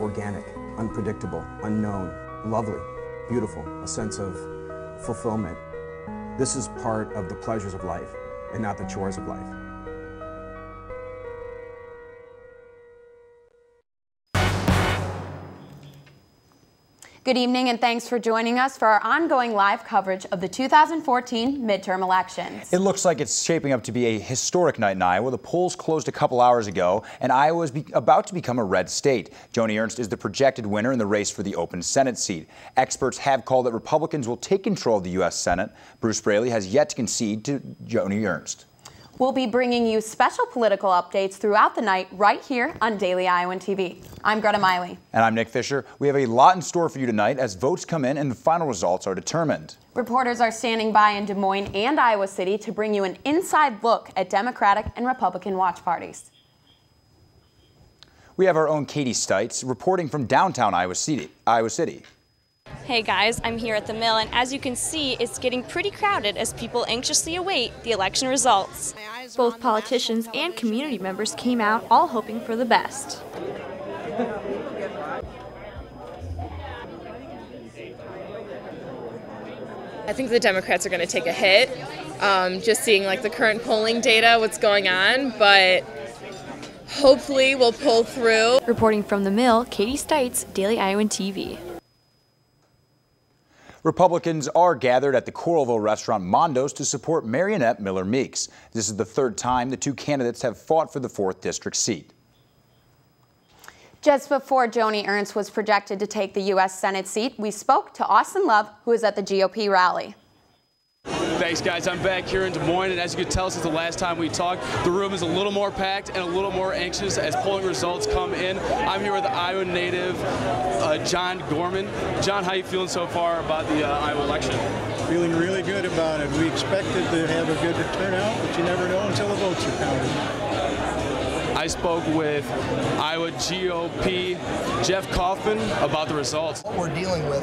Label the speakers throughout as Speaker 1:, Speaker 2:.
Speaker 1: organic, unpredictable, unknown, lovely, beautiful, a sense of fulfillment. This is part of the pleasures of life and not the chores of life.
Speaker 2: Good evening and thanks for joining us for our ongoing live coverage of the 2014 midterm elections.
Speaker 3: It looks like it's shaping up to be a historic night in Iowa. The polls closed a couple hours ago and Iowa is about to become a red state. Joni Ernst is the projected winner in the race for the open Senate seat. Experts have called that Republicans will take control of the U.S. Senate. Bruce Braley has yet to concede to Joni Ernst.
Speaker 2: We'll be bringing you special political updates throughout the night right here on Daily Iowan TV. I'm Greta Miley.
Speaker 3: And I'm Nick Fisher. We have a lot in store for you tonight as votes come in and the final results are determined.
Speaker 2: Reporters are standing by in Des Moines and Iowa City to bring you an inside look at Democratic and Republican watch parties.
Speaker 3: We have our own Katie Stites reporting from downtown Iowa City.
Speaker 4: Hey guys, I'm here at the mill, and as you can see, it's getting pretty crowded as people anxiously await the election results. Both politicians and community members came out all hoping for the best.
Speaker 5: I think the Democrats are going to take a hit, just seeing like the current polling data, what's going on, but hopefully we'll pull through.
Speaker 4: Reporting from the mill, Katie Stites, Daily Iowan TV.
Speaker 3: Republicans are gathered at the Coralville restaurant Mondo's to support Mariannette Miller Meeks. This is the third time the two candidates have fought for the 4th District seat.
Speaker 2: Just before Joni Ernst was projected to take the U.S. Senate seat, we spoke to Austin Love, who is at the GOP rally.
Speaker 6: Thanks, guys. I'm back here in Des Moines, and as you can tell since the last time we talked, the room is a little more packed and a little more anxious as polling results come in. I'm here with the Iowa native, John Gorman. John, how are you feeling so far about the Iowa election?
Speaker 7: Feeling really good about it. We expected to have a good turnout, but you never know until the votes are counted.
Speaker 6: I spoke with Iowa GOP Jeff Kaufman about the results.
Speaker 8: What we're dealing with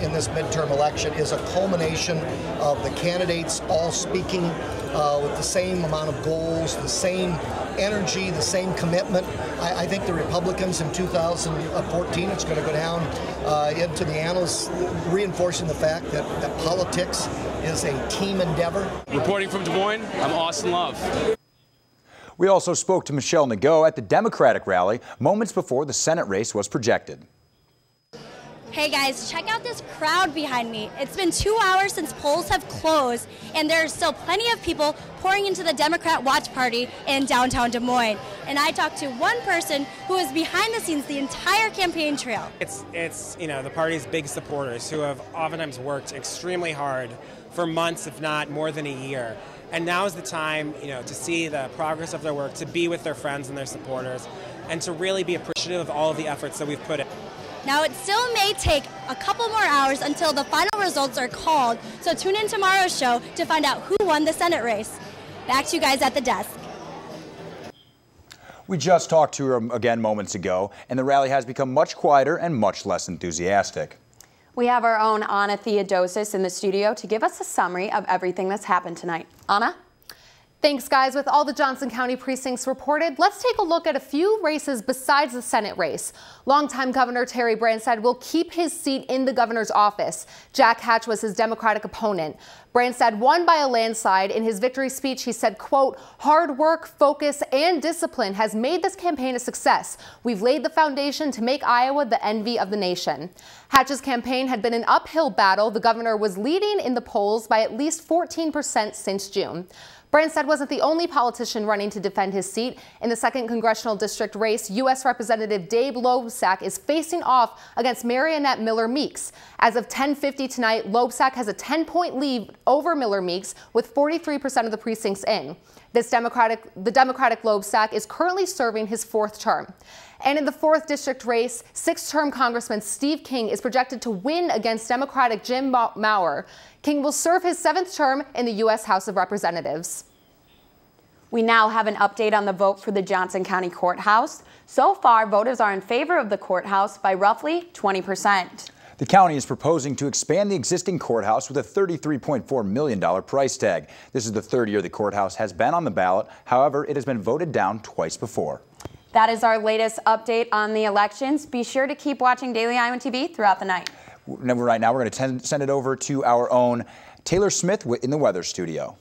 Speaker 8: in this midterm election is a culmination of the candidates all speaking with the same amount of goals, the same energy, the same commitment. I think the Republicans in 2014, it's going to go down into the annals, reinforcing the fact that politics is a team endeavor.
Speaker 6: Reporting from Des Moines, I'm Austin Love.
Speaker 3: We also spoke to Michelle Nago at the Democratic rally moments before the Senate race was projected.
Speaker 9: Hey guys, check out this crowd behind me. It's been 2 hours since polls have closed, and there's still plenty of people pouring into the Democrat watch party in downtown Des Moines. And I talked to one person who was behind the scenes the entire campaign trail.
Speaker 10: It's the party's big supporters who have oftentimes worked extremely hard for months, if not more than a year. And now is the time, to see the progress of their work, to be with their friends and their supporters, and to really be appreciative of all of the efforts that we've put in.
Speaker 9: Now, it still may take a couple more hours until the final results are called, so tune in tomorrow's show to find out who won the Senate race. Back to you guys at the desk.
Speaker 3: We just talked to her again moments ago, and the rally has become much quieter and much less enthusiastic.
Speaker 2: We have our own Anna Theodosis in the studio to give us a summary of everything that's happened tonight. Anna?
Speaker 11: Thanks, guys. With all the Johnson County precincts reported, let's take a look at a few races besides the Senate race. Longtime Governor Terry Branstad will keep his seat in the governor's office. Jack Hatch was his Democratic opponent. Branstad won by a landslide. In his victory speech, he said, quote, "Hard work, focus, and discipline has made this campaign a success. We've laid the foundation to make Iowa the envy of the nation." Hatch's campaign had been an uphill battle. The governor was leading in the polls by at least 14% since June. Branstad wasn't the only politician running to defend his seat. In the 2nd congressional district race, U.S. Representative Dave Loebsack is facing off against Mariannette Miller Meeks. As of 10:50 tonight, Loebsack has a 10-point lead over Miller Meeks with 43% of the precincts in. The Democratic Loebsack is currently serving his 4th term. And in the 4th district race, 6th-term Congressman Steve King is projected to win against Democratic Jim Maurer. King will serve his 7th term in the U.S. House of Representatives.
Speaker 2: We now have an update on the vote for the Johnson County Courthouse. So far, voters are in favor of the courthouse by roughly 20%.
Speaker 3: The county is proposing to expand the existing courthouse with a $33.4 million price tag. This is the 3rd year the courthouse has been on the ballot. However, it has been voted down twice before.
Speaker 2: That is our latest update on the elections. Be sure to keep watching Daily Iowan TV throughout the night.
Speaker 3: Right now, we're going to send it over to our own Taylor Smith in the weather studio.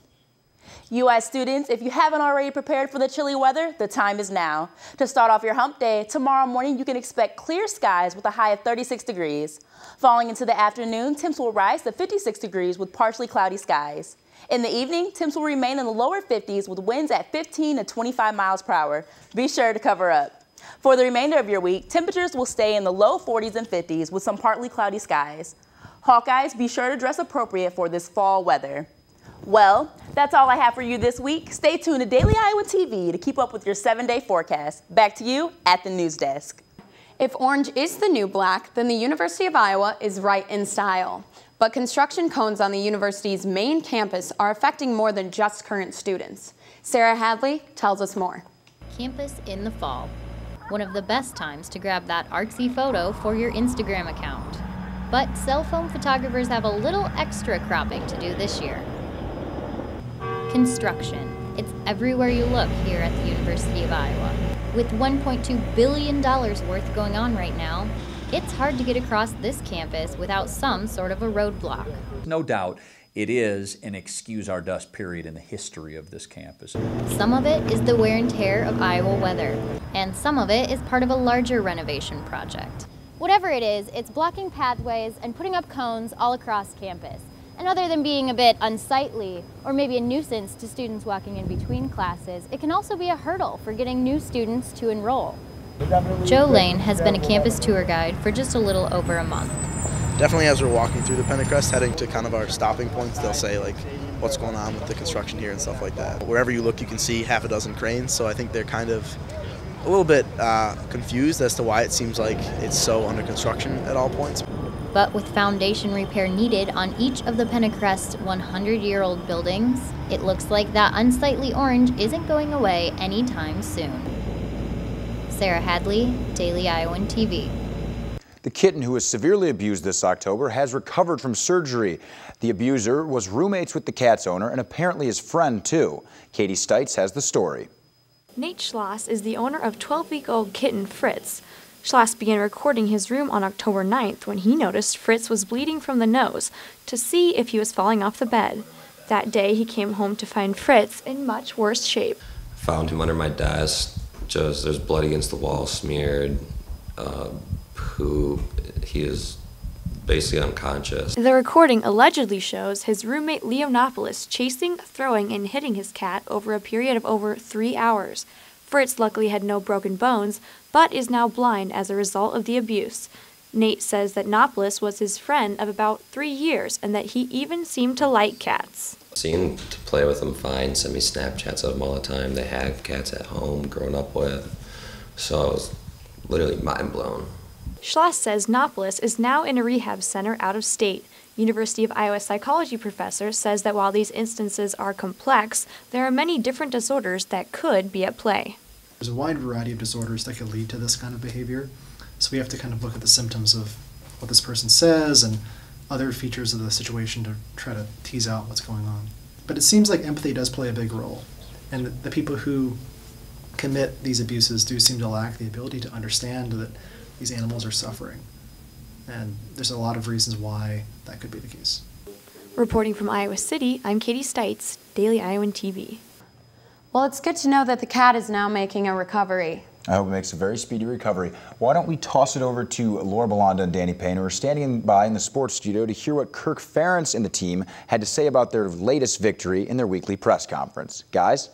Speaker 12: U.S. students, if you haven't already prepared for the chilly weather, the time is now. To start off your hump day, tomorrow morning you can expect clear skies with a high of 36 degrees. Falling into the afternoon, temps will rise to 56 degrees with partially cloudy skies. In the evening, temps will remain in the lower 50s with winds at 15 to 25 miles per hour. Be sure to cover up. For the remainder of your week, temperatures will stay in the low 40s and 50s with some partly cloudy skies. Hawkeyes, be sure to dress appropriate for this fall weather. Well, that's all I have for you this week. Stay tuned to Daily Iowan TV to keep up with your 7-day forecast. Back to you at the news desk.
Speaker 2: If orange is the new black, then the University of Iowa is right in style. But construction cones on the university's main campus are affecting more than just current students. Sarah Hadley tells us more.
Speaker 13: Campus in the fall. One of the best times to grab that artsy photo for your Instagram account. But cell phone photographers have a little extra cropping to do this year. Construction. It's everywhere you look here at the University of Iowa. With $1.2 billion worth going on right now, it's hard to get across this campus without some sort of a roadblock.
Speaker 14: No doubt, it is an excuse our dust period in the history of this campus.
Speaker 13: Some of it is the wear and tear of Iowa weather, and some of it is part of a larger renovation project.
Speaker 9: Whatever it is, it's blocking pathways and putting up cones all across campus. And other than being a bit unsightly or maybe a nuisance to students walking in between classes, it can also be a hurdle for getting new students to enroll.
Speaker 13: Joe Lane has been a campus tour guide for just a little over a month.
Speaker 15: Definitely as we're walking through the Pentecrest, heading to kind of our stopping points, they'll say like what's going on with the construction here and stuff like that. Wherever you look, you can see half a dozen cranes, so I think they're kind of a little bit confused as to why it seems like it's so under construction at all points.
Speaker 13: But with foundation repair needed on each of the Pentecrest's 100-year-old buildings, it looks like that unsightly orange isn't going away anytime soon. Sarah Hadley, Daily Iowan TV.
Speaker 3: The kitten who was severely abused this October has recovered from surgery. The abuser was roommates with the cat's owner and apparently his friend too. Katie Stites has the story.
Speaker 4: Nate Schloss is the owner of 12-week-old kitten Fritz. Schloss began recording his room on October 9th when he noticed Fritz was bleeding from the nose to see if he was falling off the bed. That day, he came home to find Fritz in much worse shape.
Speaker 16: Found him under my desk, just there's blood against the wall smeared, poop. He is basically unconscious.
Speaker 4: The recording allegedly shows his roommate Leonopolis chasing, throwing, and hitting his cat over a period of over 3 hours. Fritz luckily had no broken bones, but is now blind as a result of the abuse. Nate says that Nopolis was his friend of about 3 years and that he even seemed to like cats.
Speaker 16: Seemed to play with them fine, send me Snapchats of them all the time. They had cats at home, grown up with, so I was literally mind blown.
Speaker 4: Schloss says Nopolis is now in a rehab center out of state. University of Iowa psychology professor says that while these instances are complex, there are many different disorders that could be at play.
Speaker 17: There's a wide variety of disorders that could lead to this kind of behavior, so we have to kind of look at the symptoms of what this person says and other features of the situation to try to tease out what's going on. But it seems like empathy does play a big role, and the people who commit these abuses do seem to lack the ability to understand that these animals are suffering. And there's a lot of reasons why that could be the case.
Speaker 4: Reporting from Iowa City, I'm Katie Stites, Daily Iowan TV.
Speaker 2: Well, it's good to know that the cat is now making a recovery.
Speaker 3: I hope it makes a very speedy recovery. Why don't we toss it over to Laura Belanda and Danny Payne, who are standing by in the sports studio to hear what Kirk Ferentz and the team had to say about their latest victory in their weekly press conference. Guys?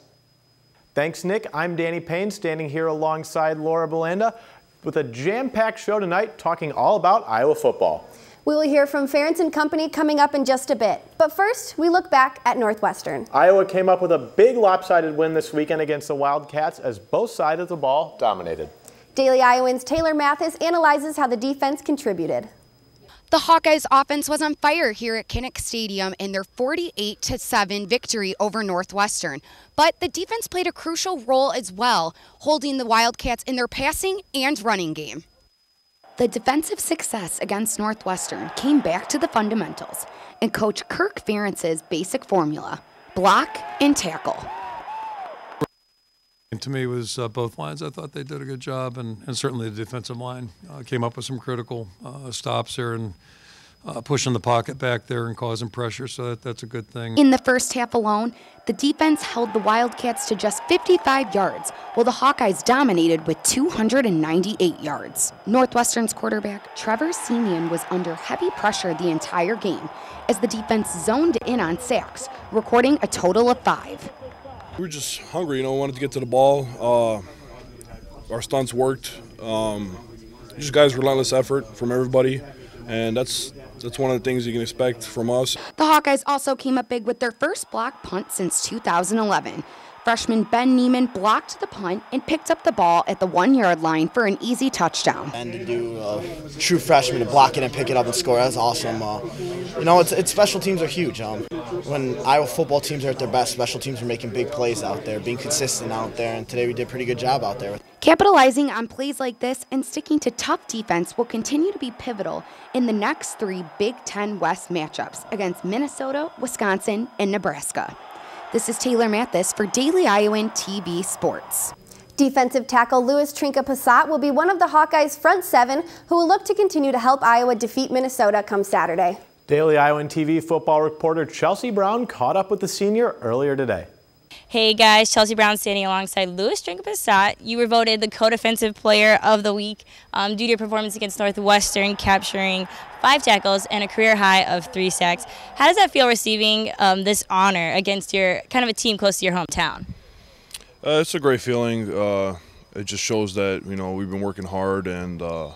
Speaker 18: Thanks, Nick. I'm Danny Payne, standing here alongside Laura Belanda with a jam-packed show tonight talking all about Iowa football.
Speaker 19: We will hear from Ferentz and company coming up in just a bit. But first, we look back at Northwestern.
Speaker 18: Iowa came up with a big lopsided win this weekend against the Wildcats as both sides of the ball dominated.
Speaker 19: Daily Iowan's Taylor Mathis analyzes how the defense contributed.
Speaker 20: The Hawkeyes offense was on fire here at Kinnick Stadium in their 48-7 victory over Northwestern. But the defense played a crucial role as well, holding the Wildcats in their passing and running game. The defensive success against Northwestern came back to the fundamentals and Coach Kirk Ferentz's basic formula: block and tackle.
Speaker 21: And to me, it was both lines. I thought they did a good job, and certainly the defensive line came up with some critical stops there and pushing the pocket back there and causing pressure, so that's a good thing.
Speaker 20: In the first half alone, the defense held the Wildcats to just 55 yards, while the Hawkeyes dominated with 298 yards. Northwestern's quarterback, Trevor Siemian, was under heavy pressure the entire game as the defense zoned in on sacks, recording a total of 5.
Speaker 22: We were just hungry, wanted to get to the ball. Our stunts worked. Just guys' relentless effort from everybody, and that's one of the things you can expect from us.
Speaker 20: The Hawkeyes also came up big with their first block punt since 2011. Freshman Ben Neiman blocked the punt and picked up the ball at the 1-yard line for an easy touchdown.
Speaker 23: And to do a true freshman to block it and pick it up and score, that's awesome. It's special teams are huge. When Iowa football teams are at their best, special teams are making big plays out there, being consistent out there, and today we did a pretty good job out there.
Speaker 20: Capitalizing on plays like this and sticking to tough defense will continue to be pivotal in the next 3 Big Ten West matchups against Minnesota, Wisconsin, and Nebraska. This is Taylor Mathis for Daily Iowan TV Sports.
Speaker 19: Defensive tackle Louis Trinca-Passat will be one of the Hawkeyes' front 7 who will look to continue to help Iowa defeat Minnesota come Saturday.
Speaker 18: Daily Iowan TV football reporter Chelsea Brown caught up with the senior earlier today.
Speaker 24: Hey guys, Chelsea Brown standing alongside Louis Trinca-Passat. You were voted the co-defensive player of the week due to your performance against Northwestern, capturing 5 tackles and a career high of 3 sacks. How does that feel receiving this honor against your kind of a team close to your hometown?
Speaker 22: It's a great feeling. It just shows that we've been working hard, and I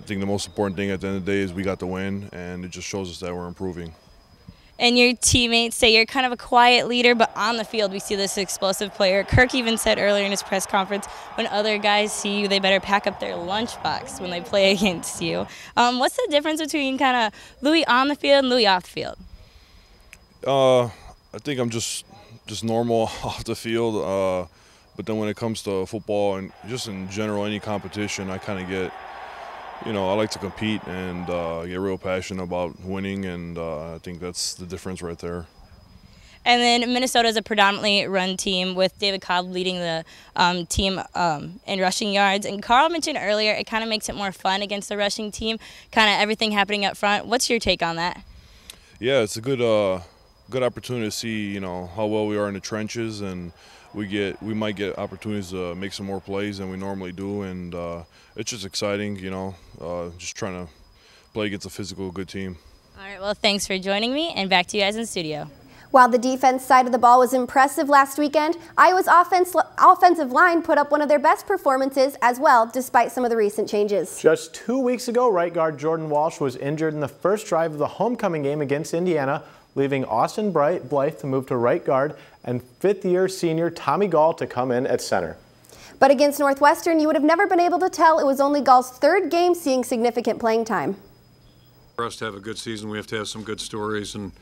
Speaker 22: think the most important thing at the end of the day is we got the win, and it just shows us that we're improving.
Speaker 24: And your teammates say you're kind of a quiet leader, but on the field we see this explosive player. Kirk even said earlier in his press conference, when other guys see you, they better pack up their lunchbox when they play against you. What's the difference between kind of Louis on the field and Louis off the field?
Speaker 22: I think I'm just normal off the field, but then when it comes to football and just in general any competition, I kind of get I like to compete and get real passionate about winning, and I think that's the difference right there.
Speaker 24: And then Minnesota is a predominantly run team with David Cobb leading the team in rushing yards. And Carl mentioned earlier it kind of makes it more fun against the rushing team, kind of everything happening up front. What's your take on that?
Speaker 22: Yeah, it's a good opportunity to see how well we are in the trenches, and we might get opportunities to make some more plays than we normally do, and it's just exciting, just trying to play against a physical, good team.
Speaker 24: All right, well, thanks for joining me, and back to you guys in the studio.
Speaker 19: While the defense side of the ball was impressive last weekend, Iowa's offensive line put up one of their best performances as well, despite some of the recent changes.
Speaker 18: Just 2 weeks ago, right guard Jordan Walsh was injured in the first drive of the homecoming game against Indiana, leaving Austin Blythe to move to right guard and 5th-year senior Tommy Gall to come in at center.
Speaker 19: But against Northwestern, you would have never been able to tell it was only Gall's 3rd game seeing significant playing time.
Speaker 25: For us to have a good season, we have to have some good stories, and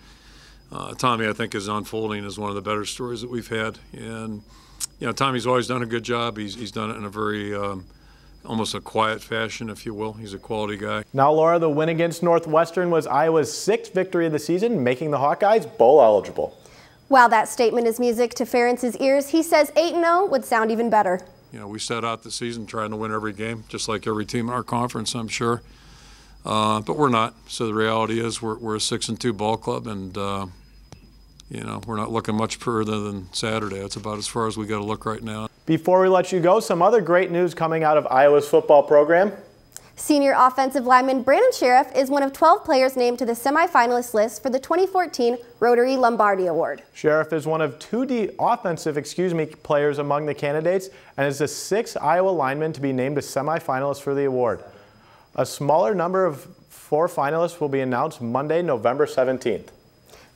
Speaker 25: Tommy, I think, is unfolding as one of the better stories that we've had. And Tommy's always done a good job. He's done it in a very almost a quiet fashion, if you will. He's a quality guy.
Speaker 18: Now, Laura, the win against Northwestern was Iowa's 6th victory of the season, making the Hawkeyes bowl eligible.
Speaker 19: While that statement is music to Ferentz's ears, he says 8-0 would sound even better.
Speaker 25: We set out the season trying to win every game, just like every team in our conference, I'm sure. But we're not. So the reality is we're a 6-2 ball club, and we're not looking much further than Saturday. That's about as far as we got to look right now.
Speaker 18: Before we let you go, some other great news coming out of Iowa's football program.
Speaker 19: Senior offensive lineman Brandon Sheriff is one of 12 players named to the semifinalist list for the 2014 Rotary Lombardi Award.
Speaker 18: Sheriff is one of 2 offensive players among the candidates and is the 6th Iowa lineman to be named a semifinalist for the award. A smaller number of 4 finalists will be announced Monday, November 17th.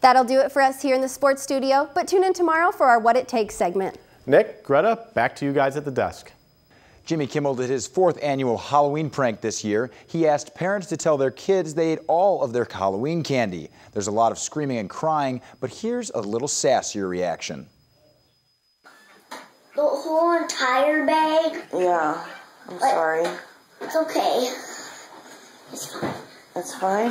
Speaker 19: That'll do it for us here in the sports studio, but tune in tomorrow for our What It Takes segment.
Speaker 18: Nick, Greta, back to you guys at the desk.
Speaker 3: Jimmy Kimmel did his 4th annual Halloween prank this year. He asked parents to tell their kids they ate all of their Halloween candy. There's a lot of screaming and crying, but here's a little sassier reaction.
Speaker 26: The whole entire bag?
Speaker 27: Yeah, I'm sorry.
Speaker 26: It's okay. It's fine.
Speaker 27: That's fine?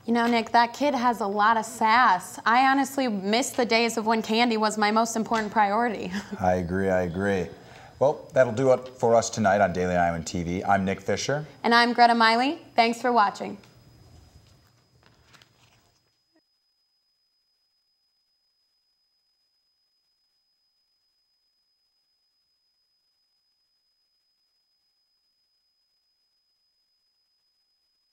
Speaker 2: You know, Nick, that kid has a lot of sass. I honestly miss the days of when candy was my most important priority.
Speaker 3: I agree. Well, that'll do it for us tonight on Daily Iowan TV. I'm Nick Fisher.
Speaker 2: And I'm Greta Miley. Thanks for watching.